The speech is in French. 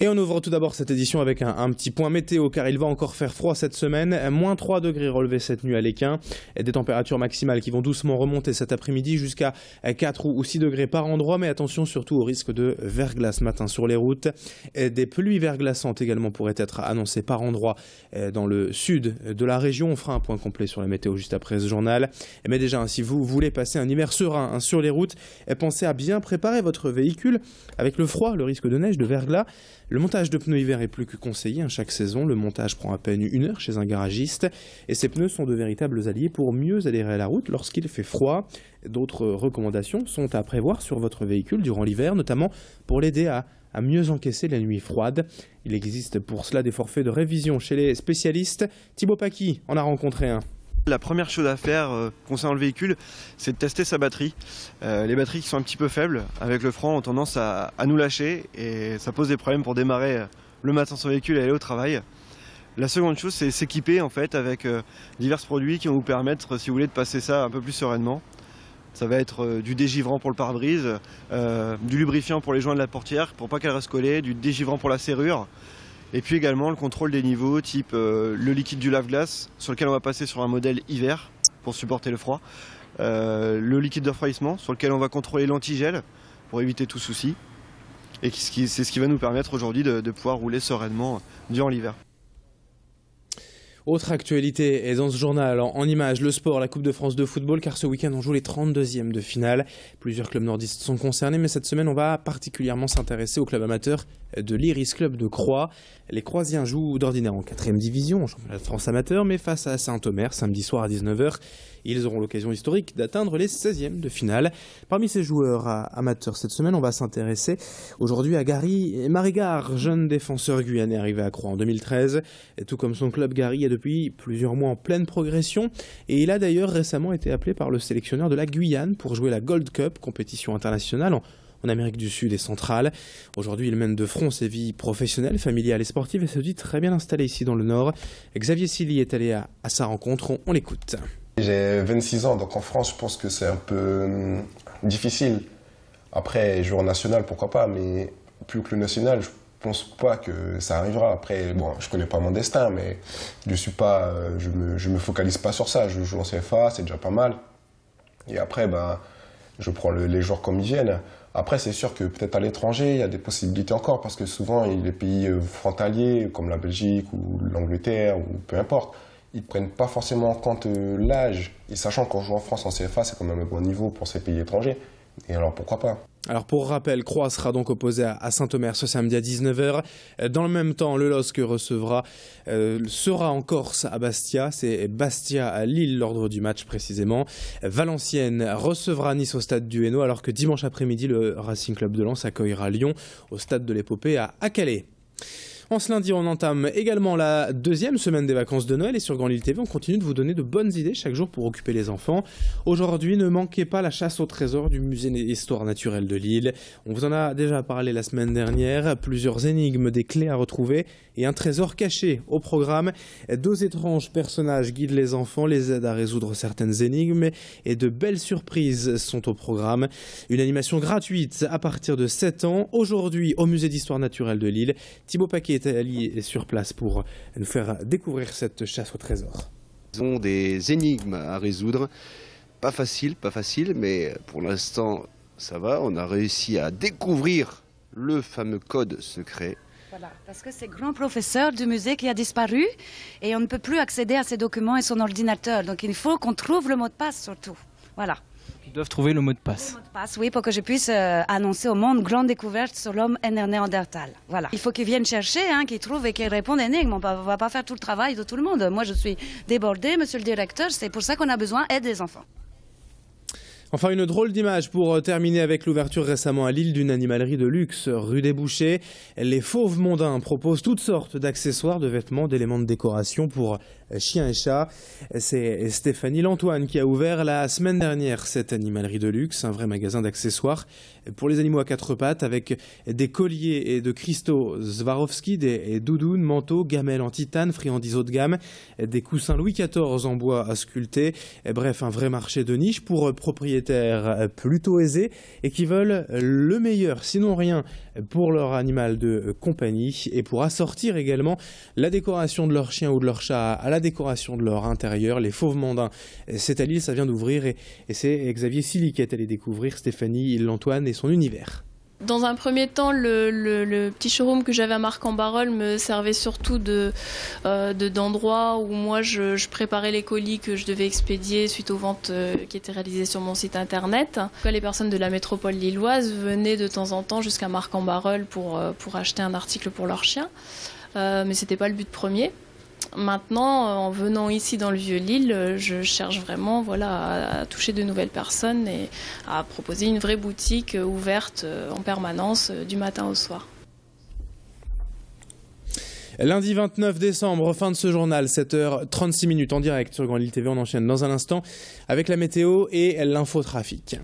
Et on ouvre tout d'abord cette édition avec un petit point météo car il va encore faire froid cette semaine. Moins 3 degrés relevés cette nuit à l'Équin. Des températures maximales qui vont doucement remonter cet après-midi jusqu'à 4 ou 6 degrés par endroit. Mais attention surtout au risque de verglas ce matin sur les routes. Des pluies verglaçantes également pourraient être annoncées par endroit dans le sud de la région. On fera un point complet sur la météo juste après ce journal. Mais déjà, si vous voulez passer un hiver serein sur les routes, pensez à bien préparer votre véhicule. Avec le froid, le risque de neige, de verglas, le montage de pneus hiver est plus que conseillé. Chaque saison, le montage prend à peine 1 heure chez un garagiste. Et ces pneus sont de véritables alliés pour mieux adhérer à la route lorsqu'il fait froid. D'autres recommandations sont à prévoir sur votre véhicule durant l'hiver, notamment pour l'aider à mieux encaisser la nuit froide. Il existe pour cela des forfaits de révision chez les spécialistes. Thibaut Paqui en a rencontré un. La première chose à faire concernant le véhicule, c'est de tester sa batterie. Les batteries qui sont un petit peu faibles, avec le froid, ont tendance à nous lâcher et ça pose des problèmes pour démarrer le matin son véhicule et aller au travail. La seconde chose, c'est s'équiper en fait avec divers produits qui vont vous permettre, si vous voulez, de passer ça un peu plus sereinement. Ça va être du dégivrant pour le pare-brise, du lubrifiant pour les joints de la portière pour pas qu'elle reste collée, du dégivrant pour la serrure. Et puis également le contrôle des niveaux, type le liquide du lave-glace, sur lequel on va passer sur un modèle hiver pour supporter le froid. Le liquide de refroidissement, sur lequel on va contrôler l'antigel pour éviter tout souci. Et c'est ce qui va nous permettre aujourd'hui de pouvoir rouler sereinement durant l'hiver. Autre actualité est dans ce journal, en images, le sport, la Coupe de France de football, car ce week-end on joue les 32e de finale. Plusieurs clubs nordistes sont concernés, mais cette semaine on va particulièrement s'intéresser au club amateur de l'Iris Club de Croix. Les Croisiens jouent d'ordinaire en 4e division, en championnat de France amateur, mais face à Saint-Omer, samedi soir à 19h. Ils auront l'occasion historique d'atteindre les 16e de finale. Parmi ces joueurs amateurs cette semaine, on va s'intéresser aujourd'hui à Gary Marigard, jeune défenseur guyanais arrivé à Croix en 2013. Et tout comme son club, Gary est depuis plusieurs mois en pleine progression. Et il a d'ailleurs récemment été appelé par le sélectionneur de la Guyane pour jouer la Gold Cup, compétition internationale en Amérique du Sud et centrale. Aujourd'hui, il mène de front ses vies professionnelles, familiales et sportives et se dit très bien installé ici dans le Nord. Xavier Silly est allé à sa rencontre, on l'écoute. J'ai 26 ans, donc en France, je pense que c'est un peu difficile. Après, jouer en national, pourquoi pas, mais plus que le national, je pense pas que ça arrivera. Après, bon, je connais pas mon destin, mais je suis pas, je me focalise pas sur ça. Je joue en CFA, c'est déjà pas mal. Et après, je prends les joueurs comme ils viennent. Après, c'est sûr que peut-être à l'étranger, il y a des possibilités encore, parce que souvent, les pays frontaliers, comme la Belgique ou l'Angleterre, ou peu importe, ils ne prennent pas forcément en compte l'âge. Et sachant qu'on joue en France en CFA, c'est quand même un bon niveau pour ces pays étrangers. Et alors, pourquoi pas ? Alors pour rappel, Croix sera donc opposé à Saint-Omer ce samedi à 19h. Dans le même temps, le LOSC sera en Corse à Bastia. C'est Bastia à Lille, l'ordre du match précisément. Valenciennes recevra Nice au stade du Hainaut, alors que dimanche après-midi, le Racing Club de Lens accueillera Lyon au stade de l'Épopée à Calais. En ce lundi, on entame également la 2e semaine des vacances de Noël et sur Grand Lille TV, on continue de vous donner de bonnes idées chaque jour pour occuper les enfants. Aujourd'hui, ne manquez pas la chasse au trésor du musée d'histoire naturelle de Lille. On vous en a déjà parlé la semaine dernière, plusieurs énigmes, des clés à retrouver et un trésor caché au programme. 2 étranges personnages guident les enfants, les aident à résoudre certaines énigmes et de belles surprises sont au programme. Une animation gratuite à partir de 7 ans. Aujourd'hui, au musée d'histoire naturelle de Lille, Thibaut Paqui est allé sur place pour nous faire découvrir cette chasse au trésor. Ils ont des énigmes à résoudre, pas facile, mais pour l'instant ça va, on a réussi à découvrir le fameux code secret. Voilà, parce que c'est le grand professeur du musée qui a disparu et on ne peut plus accéder à ses documents et son ordinateur, donc il faut qu'on trouve le mot de passe surtout, voilà. Ils doivent trouver le mot de passe. Le mot de passe, oui, pour que je puisse annoncer au monde grande découverte sur l'homme néandertal. Voilà. Il faut qu'ils viennent chercher, qu'ils trouvent et qu'ils répondent à l'énigme. On ne va pas faire tout le travail de tout le monde. Moi, je suis débordée, monsieur le directeur. C'est pour ça qu'on a besoin d'aide des enfants. Enfin, une drôle d'image pour terminer avec l'ouverture récemment à Lille d'une animalerie de luxe, rue des Bouchers. Les Fauves Mondains proposent toutes sortes d'accessoires, de vêtements, d'éléments de décoration pour chiens et chats. C'est Stéphanie Lantoine qui a ouvert la semaine dernière cette animalerie de luxe, un vrai magasin d'accessoires pour les animaux à quatre pattes avec des colliers et de cristaux Swarovski, des doudounes, manteaux, gamelles en titane, friandises haut de gamme, des coussins Louis XIV en bois à sculpter. Bref, un vrai marché de niche pour propriétaires plutôt aisés et qui veulent le meilleur, sinon rien, pour leur animal de compagnie et pour assortir également la décoration de leur chien ou de leur chat à la décoration de leur intérieur. Les Fauves Mandins, c'est à Lille, ça vient d'ouvrir et c'est Xavier Silly qui est allé découvrir Stéphanie Lantoine et son univers. Dans un premier temps, le petit showroom que j'avais à Marc-en-Barœul me servait surtout d'endroit où moi je préparais les colis que je devais expédier suite aux ventes qui étaient réalisées sur mon site internet. Les personnes de la métropole lilloise venaient de temps en temps jusqu'à Marc-en-Barœul pour acheter un article pour leur chien, mais c'était pas le but premier. Maintenant, en venant ici dans le Vieux-Lille, je cherche vraiment à toucher de nouvelles personnes et à proposer une vraie boutique ouverte en permanence du matin au soir. Lundi 29 décembre, fin de ce journal, 7h36 en direct sur Grand Lille TV. On enchaîne dans un instant avec la météo et l'infotrafic.